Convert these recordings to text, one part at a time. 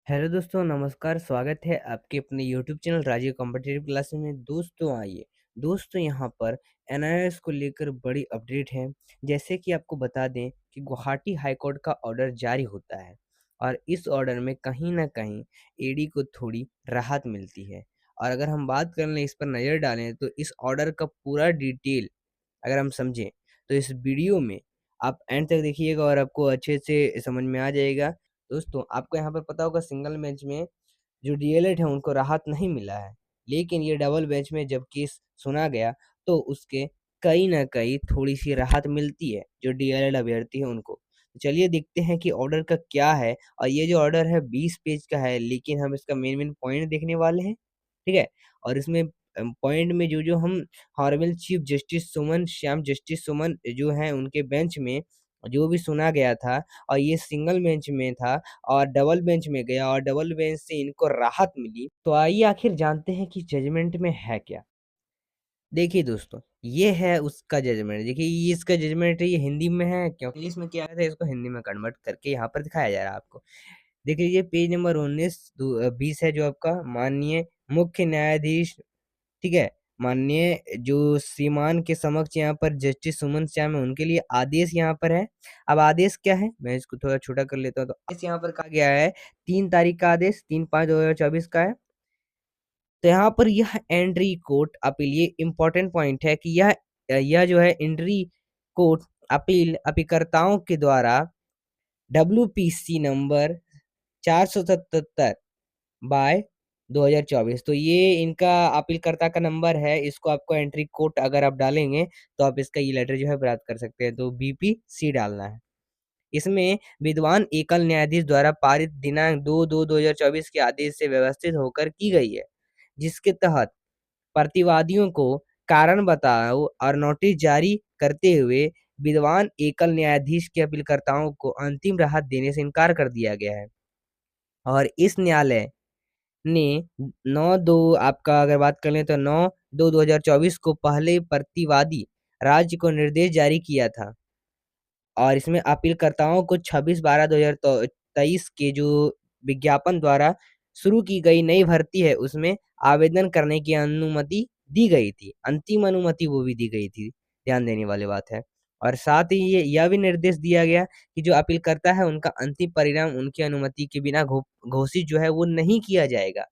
Hello दोस्तों, नमस्कार। स्वागत है आपके अपने YouTube channel Rajiv competitive classes में। दोस्तों आइए, दोस्तों यहाँ पर एनआईएस को लेकर बड़ी अपडेट है। जैसे कि आपको बता दें कि गुवाहाटी हाई कोर्ट का ऑर्डर जारी होता है और इस ऑर्डर में कहीं न कहीं ईडी को थोड़ी राहत मिलती है। और अगर हम बात कर लें, इस पर नज़र डालें तो इस ऑर्डर का पूरा डिटेल अगर हम समझें तो इस वीडियो में आप एंड तक देखिएगा और आपको अच्छे से समझ में आ जाएगा। दोस्तों, आपको यहाँ पर पता होगा सिंगल बेंच में जो डीएलएड है उनको राहत नहीं मिला है, लेकिन ये डबल बेंच में जब केस सुना गया तो उसके कहीं न कहीं थोड़ी-सी राहत मिलती है जो डीएलएड अभ्यर्थी है उनको। तो चलिए देखते हैं कि ऑर्डर का क्या है। और ये जो ऑर्डर है 20 पेज का है, लेकिन हम इसका मेन-मेन पॉइंट देखने वाले हैं, ठीक है? और इसमें पॉइंट में जो-जो हम हॉनरेबल चीफ जस्टिस सुमन श्याम जस्टिस सुमन जो हैं उनके बेंच में जो भी सुना गया था, और ये सिंगल बेंच में था और डबल बेंच में गया और डबल बेंच से इनको राहत मिली। तो आइए आखिर जानते हैं कि जजमेंट में है क्या। देखिए दोस्तों, ये है उसका जजमेंट। देखिए ये इसका जजमेंट है, ये हिंदी में है क्योंकि इंग्लिश में क्या था, इसको हिंदी में कन्वर्ट करके यहाँ पर दिखाया जा रहा है आपको। देख लीजिए पेज नंबर 19-20 है जो आपका माननीय मुख्य न्यायाधीश, ठीक है? माननीय जो श्रीमान के समक्ष यहाँ पर जस्टिस सुमन श्याम है उनके लिए आदेश यहाँ पर है। अब आदेश क्या है? मैं इसको थोड़ा छोटा कर लेता हूँ। तो आदेश यहाँ पर कहा गया है 3 तारीख का आदेश 3/5/2024 का है। तो यहाँ पर यह एंट्री कोर्ट अपील, ये इम्पोर्टेंट पॉइंट है कि यह जो है एंट्री कोर्ट अपील अपिकर्ताओं के द्वारा डब्ल्यूपीसी नंबर 477 बाय 2024। तो ये इनका अपीलकर्ता का नंबर है। इसको आपको एंट्री कोड अगर आप डालेंगे तो आप इसका ये लेटर जो है प्राप्त कर सकते हैं। तो बीपीसी डालना है। इसमें विद्वान एकल न्यायाधीश द्वारा पारित दिनांक 2/2/2024 के आदेश से व्यवस्थित होकर की गई है, जिसके तहत प्रतिवादियों को कारण बताओ और नोटिस जारी करते हुए विद्वान एकल न्यायाधीश के अपीलकर्ताओं को अंतिम राहत देने से इनकार कर दिया गया है। और इस न्यायालय ने 9/2 आपका अगर बात कर लें तो 9/2/2024 को पहले प्रतिवादी राज्य को निर्देश जारी किया था और इसमें अपीलकर्ताओं को 26/12/2023 के जो विज्ञापन द्वारा शुरू की गई नई भर्ती है उसमें आवेदन करने की अनुमति दी गई थी। अंतिम अनुमति वो भी दी गई थी, ध्यान देने वाली बात है। और साथ ही ये यह भी निर्देश दिया गया कि जो अपीलकर्ता है उनका अंतिम परिणाम उनकी अनुमति के बिना घोषित जो है वो नहीं किया जाएगा।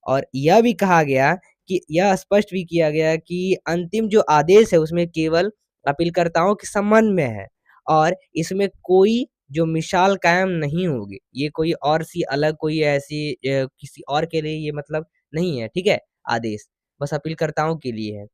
और यह भी कहा गया कि यह स्पष्ट भी किया गया कि अंतिम जो आदेश है उसमें केवल अपीलकर्ताओं के संबंध में है और इसमें कोई जो मिसाल कायम नहीं होगी। ये कोई और सी अलग कोई ऐसी किसी और के लिए ये मतलब नहीं है, ठीक है? आदेश बस अपीलकर्ताओं के लिए है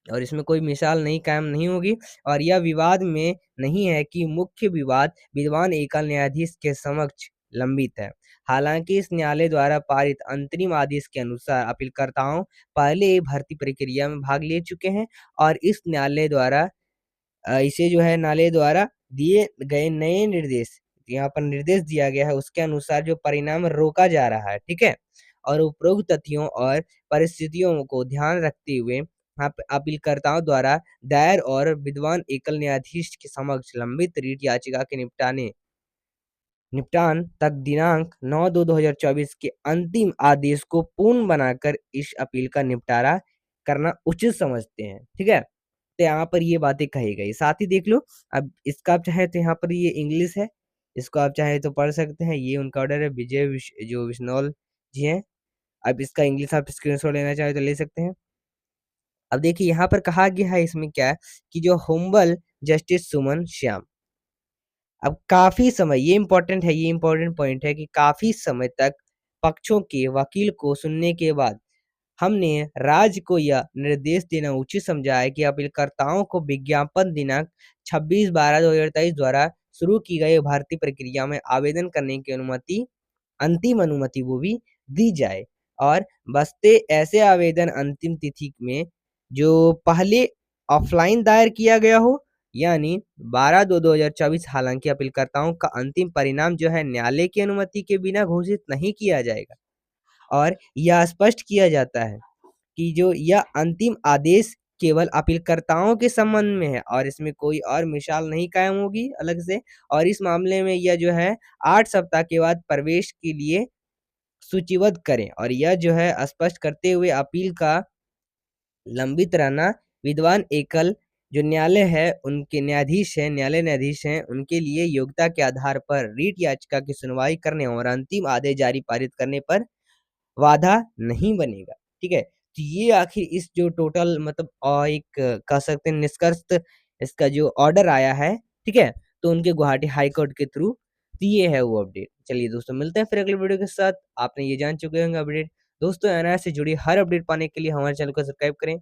और इसमें कोई मिसाल नहीं कायम नहीं होगी। और यह विवाद में नहीं है कि मुख्य विवाद विद्वान एकल न्यायाधीश के समक्ष लंबित है। हालांकि इस न्यायालय द्वारा पारित अंतरिम आदेश के अनुसार अपीलकर्ताओं पहले ही भर्ती प्रक्रिया में भाग ले चुके हैं और इस न्यायालय द्वारा इसे जो है न्यायालय द्वारा दिए गए नए निर्देश, यहाँ पर निर्देश दिया गया है उसके अनुसार जो परिणाम रोका जा रहा है, ठीक है? और उपरोक्त तथ्यों और परिस्थितियों को ध्यान रखते हुए आप अपीलकर्ताओं द्वारा दायर और विद्वान एकल न्यायाधीश के समक्ष लंबित रीट याचिका के निपटान तक दिनांक 9/2/2024 के अंतिम आदेश को पूर्ण बनाकर इस अपील का निपटारा करना उचित समझते हैं, ठीक है? तो यहाँ पर ये बातें कही गई। साथ ही देख लो, अब इसका आप चाहे तो यहाँ पर ये इंग्लिश है, इसको आप चाहे तो पढ़ सकते हैं। ये उनका ऑर्डर है, विजय जो बिश्नोल जी हैं। अब इसका इंग्लिश आप स्क्रीनशॉट लेना चाहे तो ले सकते हैं। अब देखिए यहाँ पर कहा गया है इसमें क्या है कि जो हुम्बल जस्टिस सुमन श्याम, अब काफ़ी समय, ये इम्पोर्टेंट है, ये इम्पोर्टेंट पॉइंट है कि काफ़ी समय तक पक्षों के वकील को सुनने के बाद हमने राज्य को यह निर्देश देना उचित समझा है कि अपीलकर्ताओं को विज्ञापन दिनांक 26/12/2023 द्वारा शुरू की गई भर्ती प्रक्रिया में आवेदन करने की अनुमति, अंतिम अनुमति वो भी दी जाए और बशर्ते ऐसे आवेदन अंतिम तिथि में जो पहले ऑफलाइन दायर किया गया हो, यानी 12/2/2024। हालांकि अपीलकर्ताओं का अंतिम परिणाम जो है न्यायालय की अनुमति के बिना घोषित नहीं किया जाएगा। और यह स्पष्ट किया जाता है कि जो यह अंतिम आदेश केवल अपीलकर्ताओं के संबंध में है और इसमें कोई और मिसाल नहीं कायम होगी अलग से। और इस मामले में यह जो है 8 सप्ताह के बाद प्रवेश के लिए सूचीबद्ध करें और यह जो है स्पष्ट करते हुए अपील का लंबित रहना विद्वान एकल जो न्यायालय है उनके न्यायाधीश हैं, न्यायालय न्यायाधीश हैं, उनके लिए योग्यता के आधार पर रीट याचिका की सुनवाई करने और अंतिम आदेश जारी पारित करने पर बाधा नहीं बनेगा। ठीक है? तो ये आखिर इस जो टोटल मतलब एक कह सकते हैं निष्कर्ष इसका जो ऑर्डर आया है, ठीक है? तो उनके गुवाहाटी हाई कोर्ट के थ्रू, तो ये है वो अपडेट। चलिए दोस्तों मिलते हैं फिर अगले वीडियो के साथ। आपने ये जान चुके होंगे अपडेट। दोस्तों एनआईए से जुड़ी हर अपडेट पाने के लिए हमारे चैनल को सब्सक्राइब करें।